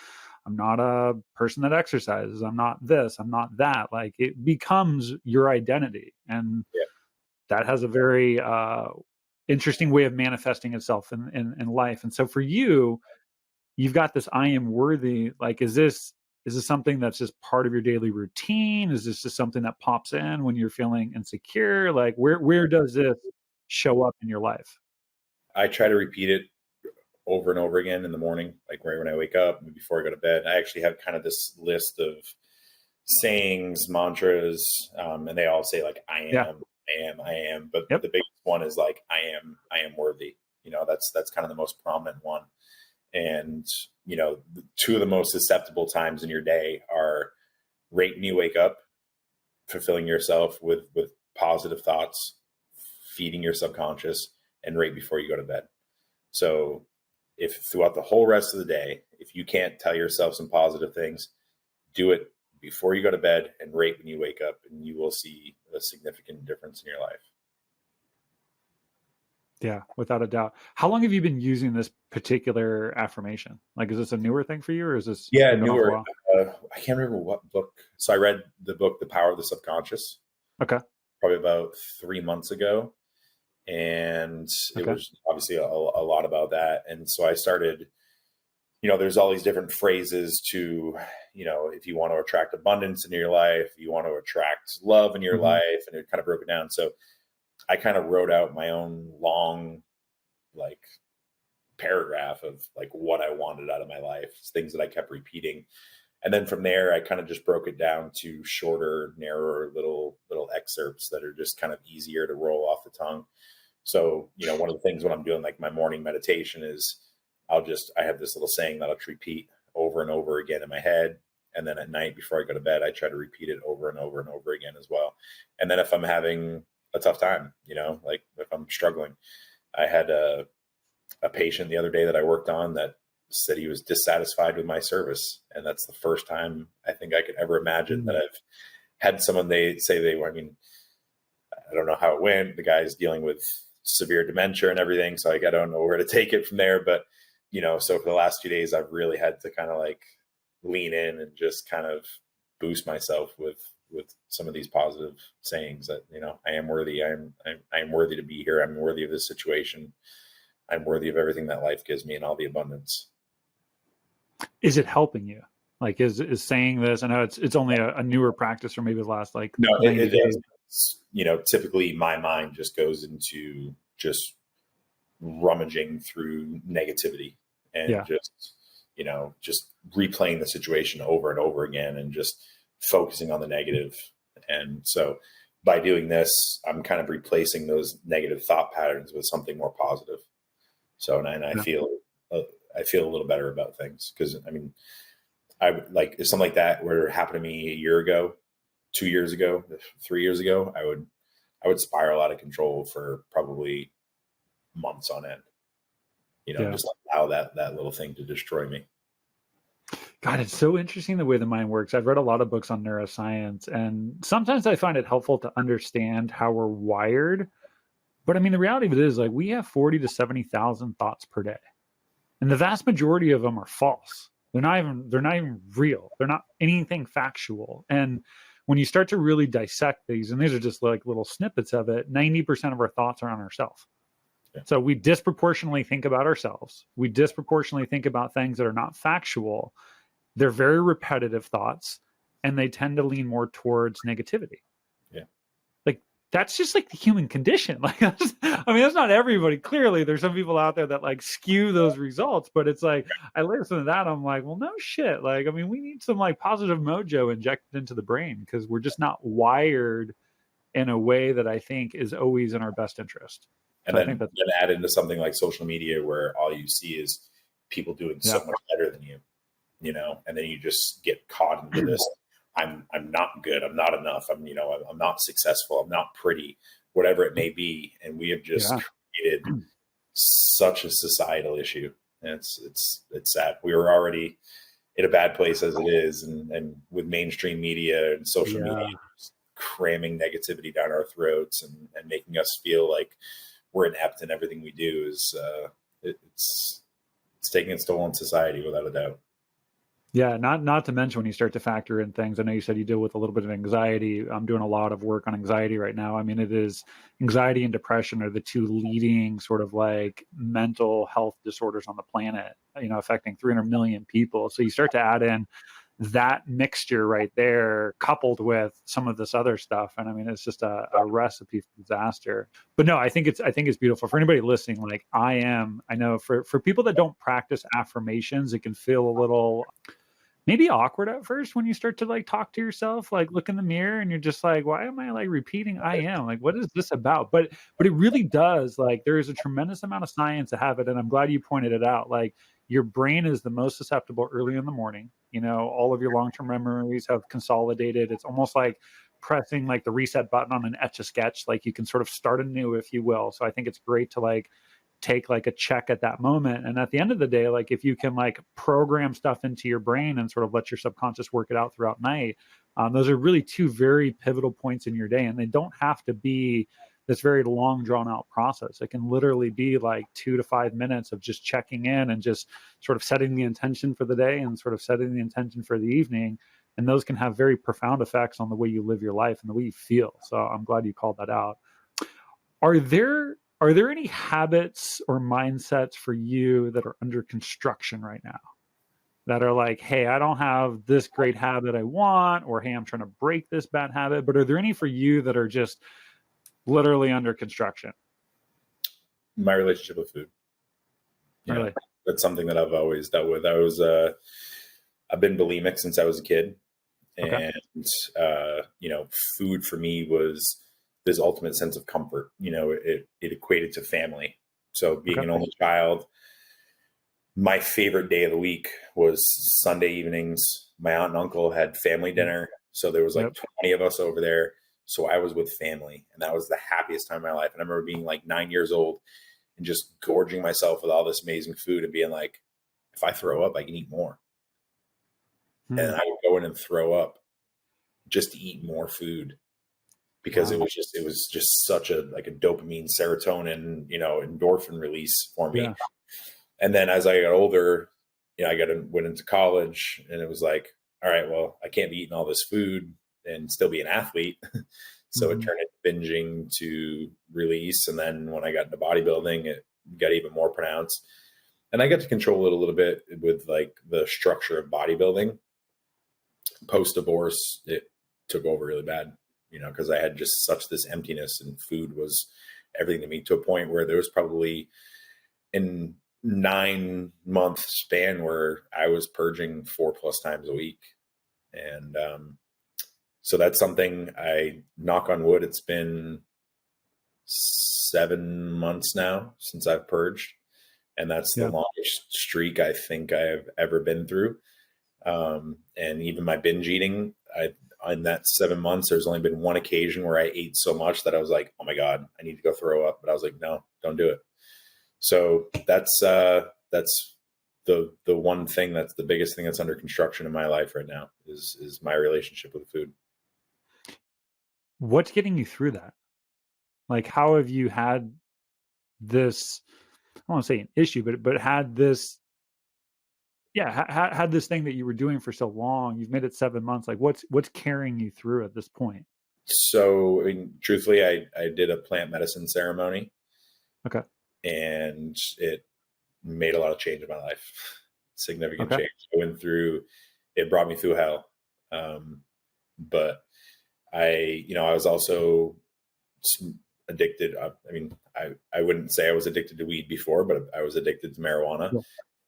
not a person that exercises. I'm not this, I'm not that. Like, it becomes your identity. And that has a very interesting way of manifesting itself in life. And so for you, you've got this I am worthy. Like, is this something that's just part of your daily routine? Is this just something that pops in when you're feeling insecure? Like, where does this show up in your life? I try to repeat it over and over again in the morning, like right when I wake up and before I go to bed. I actually have kind of this list of sayings, mantras, and they all say like I am. But the biggest one is like I am worthy. That's kind of the most prominent one. And two of the most susceptible times in your day are right when you wake up, fulfilling yourself with positive thoughts, feeding your subconscious, and right before you go to bed. So if throughout the whole rest of the day, if you can't tell yourself some positive things, do it before you go to bed and right when you wake up, and you will see a significant difference in your life. Yeah, without a doubt. How long have you been using this particular affirmation? Like, is this a newer thing for you, or is this Yeah, been going on for a newer. while? I can't remember what book. So I read the book, The Power of the Subconscious, Okay. probably about 3 months ago. And it Okay. was obviously a lot about that. And so I started, there's all these different phrases to, if you want to attract abundance in your life, you want to attract love in your hmm life, and it kind of broke it down. So I kind of wrote out my own long, like, paragraph of like what I wanted out of my life, things that I kept repeating. And then from there, I kind of just broke it down to shorter, narrower little excerpts that are just kind of easier to roll off the tongue. So, one of the things when I'm doing like my morning meditation is I have this little saying that I'll repeat over and over again in my head. And then at night before I go to bed, I try to repeat it over and over and over again as well. And then if I'm having a tough time, like if I'm struggling, I had a patient the other day that I worked on that said he was dissatisfied with my service. And that's the first time I think I could ever imagine that I've had someone I don't know how it went. The guy's dealing with severe dementia and everything. So I don't know where to take it from there. But, so for the last 2 days, I've really had to kind of like lean in and just kind of boost myself with some of these positive sayings that, I am worthy. I am worthy to be here. I'm worthy of this situation. I'm worthy of everything that life gives me and all the abundance. Is it helping you? Like, is saying this? I know it's only a newer practice for maybe the last like No, 90 days. Typically my mind just goes into just rummaging through negativity and just replaying the situation over and over again and just focusing on the negative. And so by doing this, I'm kind of replacing those negative thought patterns with something more positive. So, and I feel a little better about things because I like if something like that were to happen to me a year ago, 2 years ago, 3 years ago, I would spiral out of control for probably months on end. Just allow that little thing to destroy me. God, it's so interesting the way the mind works. I've read a lot of books on neuroscience, and sometimes I find it helpful to understand how we're wired. But the reality of it is, like, we have 40 to 70,000 thoughts per day, and the vast majority of them are false. They're not even real. They're not anything factual. And when you start to really dissect these, and these are just like little snippets of it, 90% of our thoughts are on ourselves. Yeah. So we disproportionately think about ourselves. We disproportionately think about things that are not factual. They're very repetitive thoughts, and they tend to lean more towards negativity. Yeah. Like, that's just like the human condition. Like, that's not everybody. Clearly, there's some people out there that like skew those results, but it's like, I listen to that, I'm like, well, no shit. Like, we need some like positive mojo injected into the brain because we're just not wired in a way that I think is always in our best interest. And so then add into something like social media where all you see is people doing so much better than you, and then you just get caught into this. I'm not good. I'm not enough. I'm not successful. I'm not pretty, whatever it may be. And we have just created such a societal issue. And it's sad. We were already in a bad place as it is. And with mainstream media and social media cramming negativity down our throats and making us feel like we're inept in everything we do is it's taking its toll on society without a doubt. Yeah, not to mention when you start to factor in things. I know you said you deal with a little bit of anxiety. I'm doing a lot of work on anxiety right now. It is anxiety and depression are the two leading sort of like mental health disorders on the planet, affecting 300 million people. So you start to add in that mixture right there, coupled with some of this other stuff, and it's just a recipe for disaster. But no, I think it's beautiful for anybody listening. Like I know for people that don't practice affirmations, it can feel a little maybe awkward at first when you start to like talk to yourself, like look in the mirror and you're just like, why am I like repeating I am? Like, what is this about? But it really does, like, there is a tremendous amount of science to have it. And I'm glad you pointed it out. Like, your brain is the most susceptible early in the morning. All of your long-term memories have consolidated. It's almost like pressing like the reset button on an Etch-a-Sketch. Like you can sort of start anew, if you will. So I think it's great to like take like a check at that moment. And at the end of the day, like if you can like program stuff into your brain and sort of let your subconscious work it out throughout night, those are really two very pivotal points in your day. And they don't have to be this very long drawn out process. It can literally be like 2 to 5 minutes of just checking in and just sort of setting the intention for the day and sort of setting the intention for the evening. And those can have very profound effects on the way you live your life and the way you feel. So I'm glad you called that out. Are there any habits or mindsets for you that are under construction right now that are like, hey, I don't have this great habit I want, or hey, I'm trying to break this bad habit, but are there any for you that are just literally under construction? My relationship with food. Really? That's something that I've always dealt with. I've been bulimic since I was a kid. Okay. And, food for me was this ultimate sense of comfort. It equated to family. So being an only child, my favorite day of the week was Sunday evenings. My aunt and uncle had family dinner. So there was like 20 of us over there. So I was with family, and that was the happiest time of my life. And I remember being like 9 years old and just gorging myself with all this amazing food and being like, if I throw up, I can eat more. And I would go in and throw up just to eat more food, because it was just such a dopamine, serotonin, endorphin release for me. Yeah. And then as I got older, went into college, and it was like, all right, well, I can't be eating all this food and still be an athlete. So it turned into binging to release. And then when I got into bodybuilding, it got even more pronounced. And I got to control it a little bit with like the structure of bodybuilding. Post-divorce, it took over really bad, because I had just such this emptiness, and food was everything to me, to a point where there was probably in 9-month span where I was purging 4+ times a week. And so that's something I, knock on wood, it's been 7 months now since I've purged. And that's the longest streak I think I've ever been through. And even my binge eating, in that 7 months, there's only been one occasion where I ate so much that I was like, oh my God, I need to go throw up. But I was like, no, don't do it. So that's the one thing, that's the biggest thing that's under construction in my life right now is my relationship with food. What's getting you through that? Like, how have you had this, I don't want to say an issue, but had this, had this thing that you were doing for so long? You've made it 7 months. Like, what's carrying you through at this point? So, truthfully, I did a plant medicine ceremony. Okay. And it made a lot of change in my life. Significant change. I went through, it brought me through hell. But I was also addicted. I wouldn't say I was addicted to weed before, but I was addicted to marijuana. Yeah.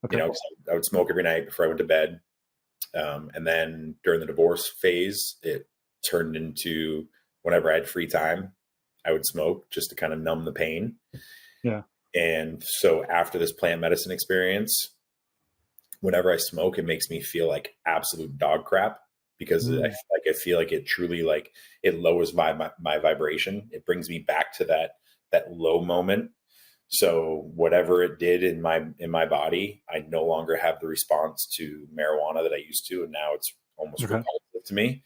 Okay. I would smoke every night before I went to bed. And then during the divorce phase, it turned into whenever I had free time, I would smoke just to kind of numb the pain. Yeah. And so after this plant medicine experience, whenever I smoke, it makes me feel like absolute dog crap, because I feel like it truly, like, it lowers my vibration. It brings me back to that low moment. So whatever it did in my body, I no longer have the response to marijuana that I used to. And now it's almost repulsive to me,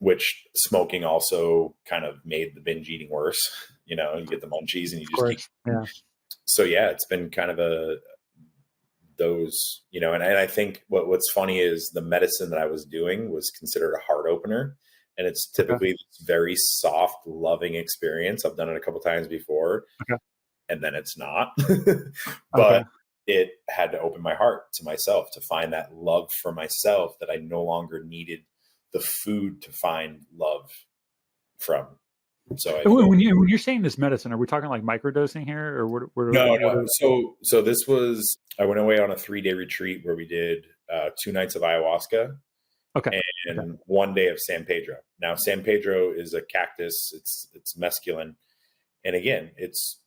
which smoking also kind of made the binge eating worse. You get the munchies and you just keep. Yeah. So it's been kind of those, and I think what's funny is the medicine that I was doing was considered a heart opener, and it's typically this very soft, loving experience. I've done it a couple times before, and then it's not, but it had to open my heart to myself, to find that love for myself that I no longer needed the food to find love from. So when you're saying this medicine, are we talking like microdosing here, or what? No. So this was, I went away on a 3-day retreat where we did 2 nights of ayahuasca, and 1 day of San Pedro. Now, San Pedro is a cactus. It's mescaline, and again, it's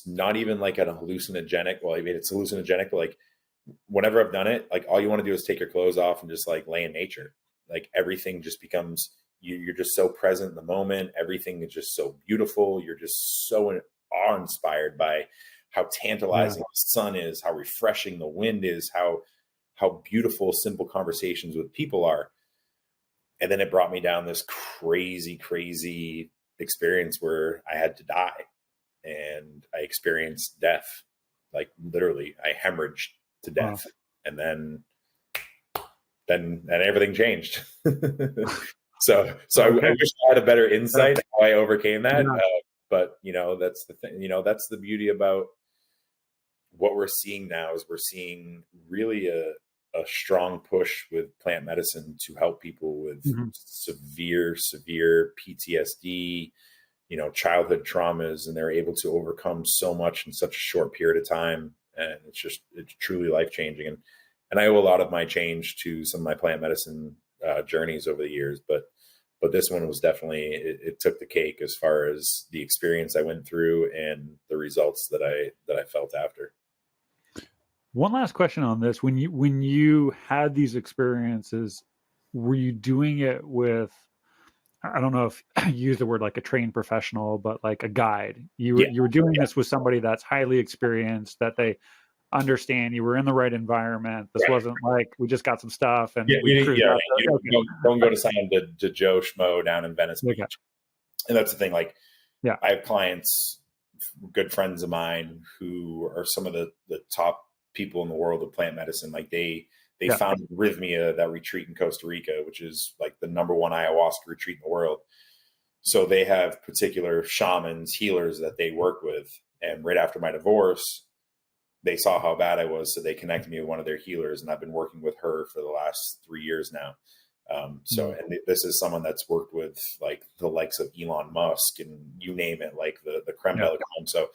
not even like an hallucinogenic. Well, I mean, it's hallucinogenic, but like whenever I've done it, like all you want to do is take your clothes off and just like lay in nature. Like everything just becomes. You're just so present in the moment. Everything is just so beautiful. You're just so in awe-inspired by how tantalizing the sun is, how refreshing the wind is, how beautiful simple conversations with people are. And then it brought me down this crazy experience where I had to die, and I experienced death. Like literally, I hemorrhaged to death. Wow. And then everything changed. So okay. I wish I had a better insight how I overcame that. Yeah. But that's the thing. That's the beauty about what we're seeing now is we're seeing really a strong push with plant medicine to help people with severe PTSD, childhood traumas, and they're able to overcome so much in such a short period of time. And it's truly life-changing. And I owe a lot of my change to some of my plant medicine journeys over the years, but this one was definitely, it took the cake as far as the experience I went through and the results that I felt after. One last question on this. When you had these experiences, were you doing it with, I don't know if you use the word like a trained professional, but like a guide? You were doing this with somebody that's highly experienced, that they understand, you were in the right environment. This wasn't like we just got some stuff and don't go to sign to Joe Schmo down in Venice Beach. And that's the thing. Like, I have clients, good friends of mine, who are some of the top people in the world of plant medicine. Like they founded Rhythmia, that retreat in Costa Rica, which is like the #1 ayahuasca retreat in the world. So they have particular shamans, healers that they work with. And right after my divorce, they saw how bad I was. So they connected me with one of their healers, and I've been working with her for the last 3 years now. And this is someone that's worked with like the likes of Elon Musk and you name it, like the creme de la creme. So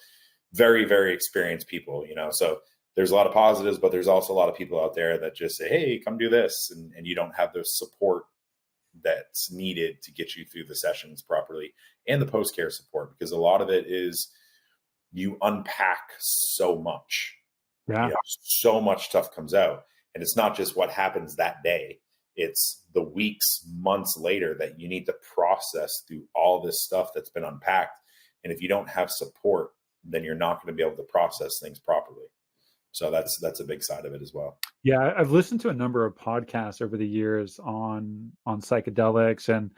very, very experienced people, so there's a lot of positives, but there's also a lot of people out there that just say, hey, come do this. And you don't have the support that's needed to get you through the sessions properly, and the post-care support, because a lot of it is you unpack so much. So much stuff comes out, and it's not just what happens that day. It's the weeks, months later that you need to process through all this stuff that's been unpacked. And if you don't have support, then you're not going to be able to process things properly. So that's a big side of it as well. Yeah, I've listened to a number of podcasts over the years on psychedelics, and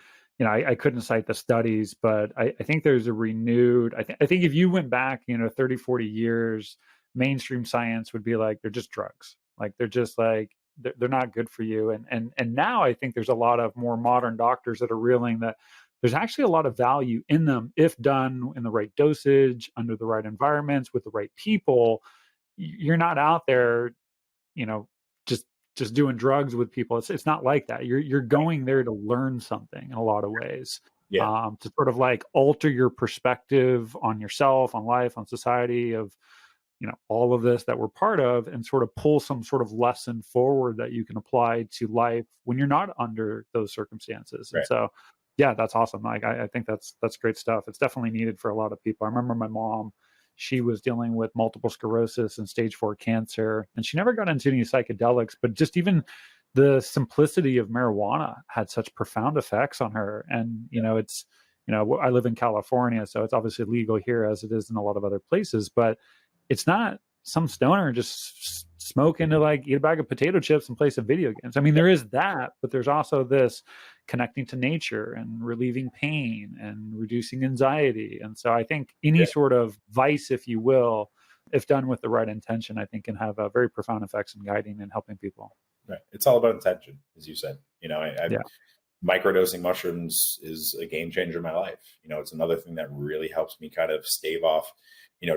I couldn't cite the studies, but I think there's a renewed. I think if you went back, 30, 40 years, mainstream science would be like they're just drugs, like they're just like they're not good for you. And now I think there's a lot of more modern doctors that are realizing that there's actually a lot of value in them if done in the right dosage, under the right environments, with the right people. You're not out there, just doing drugs with people. It's not like that. You're going there to learn something in a lot of ways, to sort of like alter your perspective on yourself, on life, on society, of all of this that we're part of, and sort of pull some sort of lesson forward that you can apply to life when you're not under those circumstances. Right. And so, that's awesome. Like I think that's great stuff. It's definitely needed for a lot of people. I remember my mom. She was dealing with multiple sclerosis and stage 4 cancer, and she never got into any psychedelics, but just even the simplicity of marijuana had such profound effects on her. And, it's, I live in California, so it's obviously legal here as it is in a lot of other places, but it's not some stoner just smoking to like eat a bag of potato chips and play some video games. I mean, there is that, but there's also this connecting to nature and relieving pain and reducing anxiety. And so I think any sort of vice, if you will, if done with the right intention, I think can have a very profound effects in guiding and helping people. Right. It's all about intention, as you said. Microdosing mushrooms is a game changer in my life. It's another thing that really helps me kind of stave off.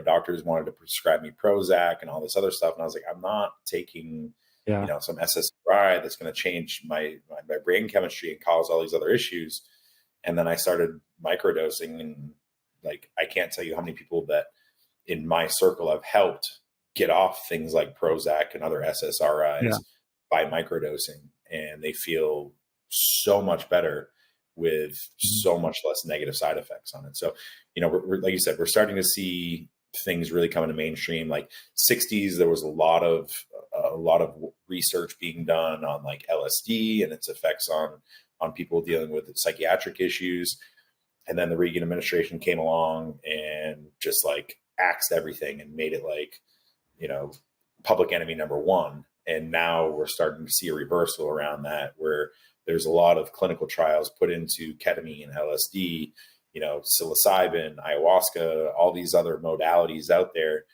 Doctors wanted to prescribe me Prozac and all this other stuff. And I was like, I'm not taking, some SSRI that's going to change my brain chemistry and cause all these other issues. And then I started microdosing, and like, I can't tell you how many people that in my circle have helped get off things like Prozac and other SSRIs by microdosing. And they feel so much better with so much less negative side effects on it. So, we're, like you said, we're starting to see things really come into mainstream. Like 60s, there was a lot of research being done on like LSD and its effects on people dealing with psychiatric issues. And then the Reagan administration came along and just like axed everything and made it like, public enemy number one. And now we're starting to see a reversal around that, where there's a lot of clinical trials put into ketamine, LSD, psilocybin, ayahuasca, all these other modalities out there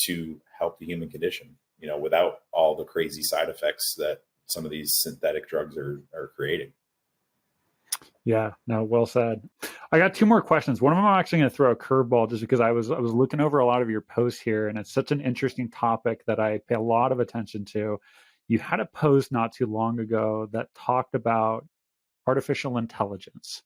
to help the human condition, without all the crazy side effects that some of these synthetic drugs are creating. Yeah, no, well said. I got two more questions. One of them I'm actually going to throw a curveball just because I was looking over a lot of your posts here, and it's such an interesting topic that I pay a lot of attention to. You had a post not too long ago that talked about artificial intelligence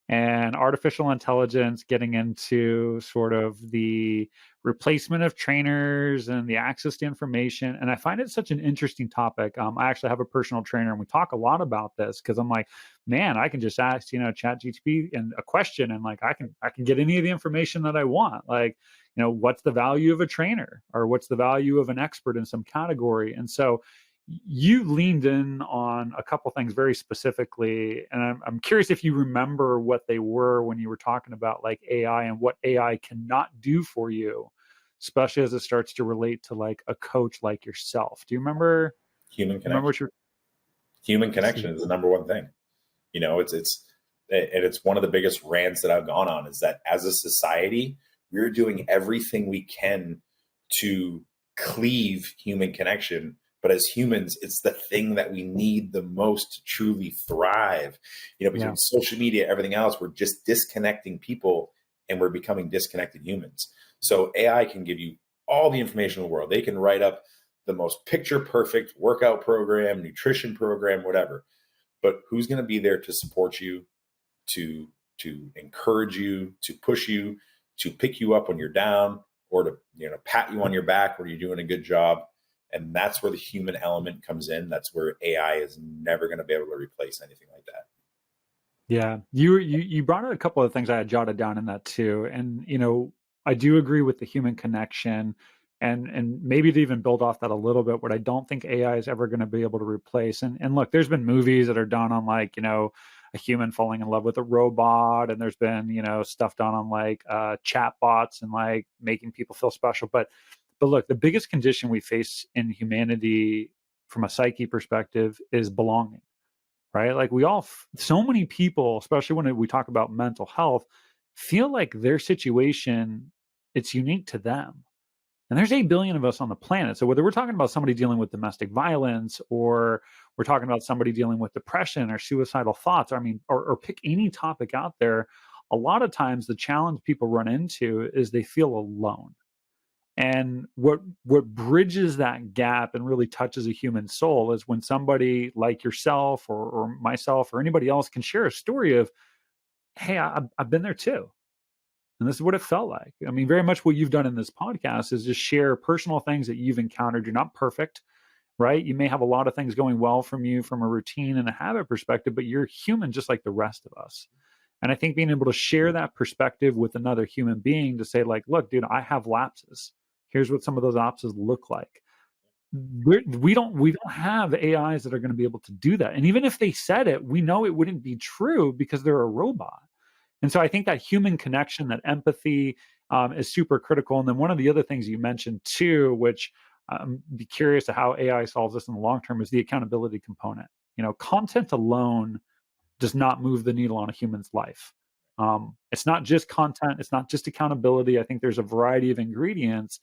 and artificial intelligence getting into sort of the replacement of trainers and the access to information. And I find it such an interesting topic. I actually have a personal trainer, and we talk a lot about this because I'm like, man, I can just ask, chat GTP and a question, and like I can get any of the information that I want. Like, what's the value of a trainer, or what's the value of an expert in some category? And so you leaned in on a couple things very specifically, and I'm curious if you remember what they were when you were talking about like AI and what AI cannot do for you, especially as it starts to relate to like a coach like yourself. Do you remember? Human connection. Remember what you're... Human connection is the number one thing. It's one of the biggest rants that I've gone on, is that as a society, we're doing everything we can to cleave human connection. But as humans, it's the thing that we need the most to truly thrive. Between social media, everything else, we're just disconnecting people and we're becoming disconnected humans. So AI can give you all the information in the world. They can write up the most picture perfect workout program, nutrition program, whatever. But who's going to be there to support you, to encourage you, to push you, to pick you up when you're down, or to pat you on your back when you're doing a good job? And that's where the human element comes in. That's where AI is never going to be able to replace anything like that. Yeah, you brought up a couple of things I had jotted down in that too, and I do agree with the human connection, and maybe to even build off that a little bit. What I don't think AI is ever going to be able to replace, and look, there's been movies that are done on like a human falling in love with a robot, and there's been stuff done on like chat bots and like making people feel special, but look, the biggest condition we face in humanity from a psyche perspective is belonging, right? Like so many people, especially when we talk about mental health, feel like their situation, it's unique to them. And there's 8 billion of us on the planet. So whether we're talking about somebody dealing with domestic violence, or we're talking about somebody dealing with depression or suicidal thoughts, or pick any topic out there, a lot of times the challenge people run into is they feel alone. And what bridges that gap and really touches a human soul is when somebody like yourself or myself or anybody else can share a story of, hey, I've been there too. And this is what it felt like. Very much what you've done in this podcast is just share personal things that you've encountered. You're not perfect, right? You may have a lot of things going well from you from a routine and a habit perspective, but you're human just like the rest of us. And I think being able to share that perspective with another human being to say like, look, dude, I have lapses. Here's what some of those lapses look like. We don't have AIs that are going to be able to do that. And even if they said it, we know it wouldn't be true because they're a robot. And so I think that human connection, that empathy is super critical. And then one of the other things you mentioned too, which be curious to how AI solves this in the long term, is the accountability component. Content alone does not move the needle on a human's life. It's not just content. It's not just accountability. I think there's a variety of ingredients,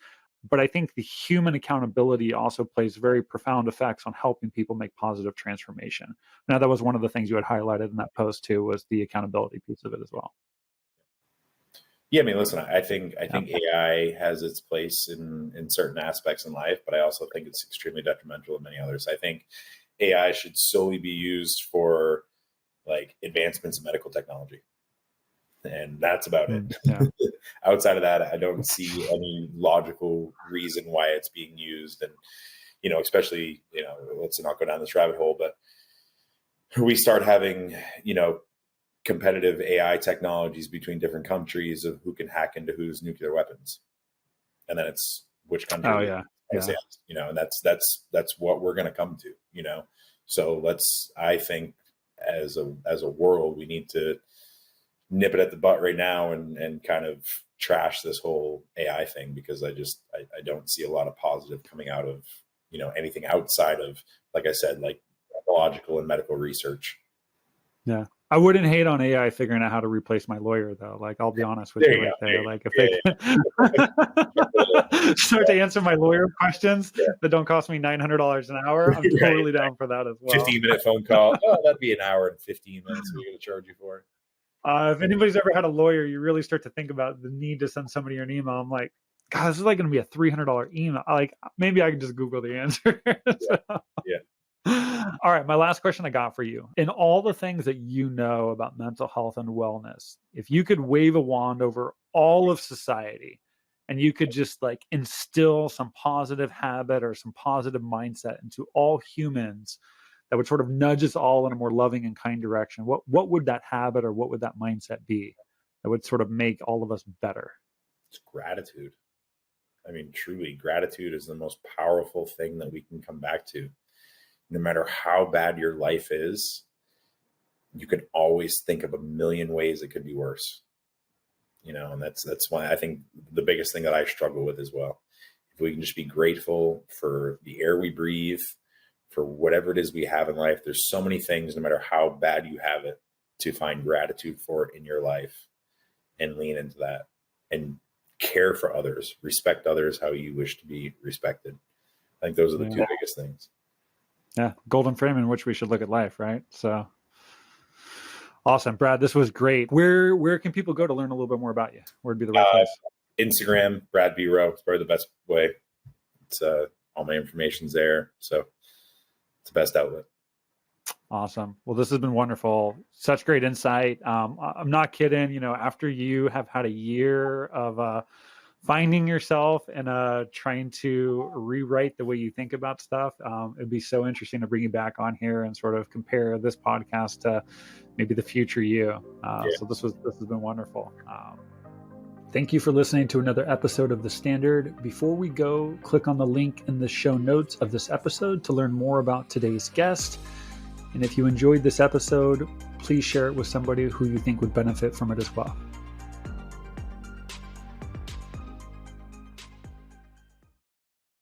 but I think the human accountability also plays very profound effects on helping people make positive transformation. Now, that was one of the things you had highlighted in that post too, was the accountability piece of it as well. Yeah, listen, I think AI has its place in certain aspects in life, but I also think it's extremely detrimental in many others. I think AI should solely be used for like advancements in medical technology. And that's about it. Yeah. Outside of that, I don't see any logical reason why it's being used. And, especially, let's not go down this rabbit hole, but we start having, competitive AI technologies between different countries of who can hack into whose nuclear weapons. And then it's which country. Oh, yeah. And that's what we're going to come to, So I think as a world, we need to nip it at the butt right now and kind of trash this whole AI thing, because I don't see a lot of positive coming out of, anything outside of, like I said, like biological and medical research. Yeah. I wouldn't hate on AI figuring out how to replace my lawyer, though. Like, I'll be honest with you right there. Like, if they start to answer my lawyer questions that don't cost me $900 an hour, I'm totally down for that as well. 15-minute phone call. Oh, that'd be an hour and 15 minutes we're going to charge you for. If anybody's ever had a lawyer, you really start to think about the need to send somebody an email. I'm like, God, this is like going to be a $300 email. Like, maybe I can just Google the answer. Yeah. All right. My last question I got for you. In all the things that you know about mental health and wellness, if you could wave a wand over all of society and you could just like instill some positive habit or some positive mindset into all humans that would sort of nudge us all in a more loving and kind direction, what would that habit or what would that mindset be that would sort of make all of us better? It's gratitude. I mean, truly, gratitude is the most powerful thing that we can come back to. No matter how bad your life is, you can always think of a million ways it could be worse. And that's why I think the biggest thing that I struggle with as well. If we can just be grateful for the air we breathe, for whatever it is we have in life, there's so many things, no matter how bad you have it, to find gratitude for it in your life and lean into that and care for others, respect others how you wish to be respected. I think those are the two biggest things. Yeah. Golden frame in which we should look at life. Right. So awesome. Brad, this was great. Where can people go to learn a little bit more about you? Where'd be the right place? Instagram, Brad B. Rowe. It's probably the best way. It's all my information's there. So it's the best outlet. Awesome. Well, this has been wonderful. Such great insight. I'm not kidding. After you have had a year of finding yourself and trying to rewrite the way you think about stuff, it'd be so interesting to bring you back on here and sort of compare this podcast to maybe the future you. So this has been wonderful. Thank you for listening to another episode of The Standard. Before we go, click on the link in the show notes of this episode to learn more about today's guest. And if you enjoyed this episode, please share it with somebody who you think would benefit from it as well.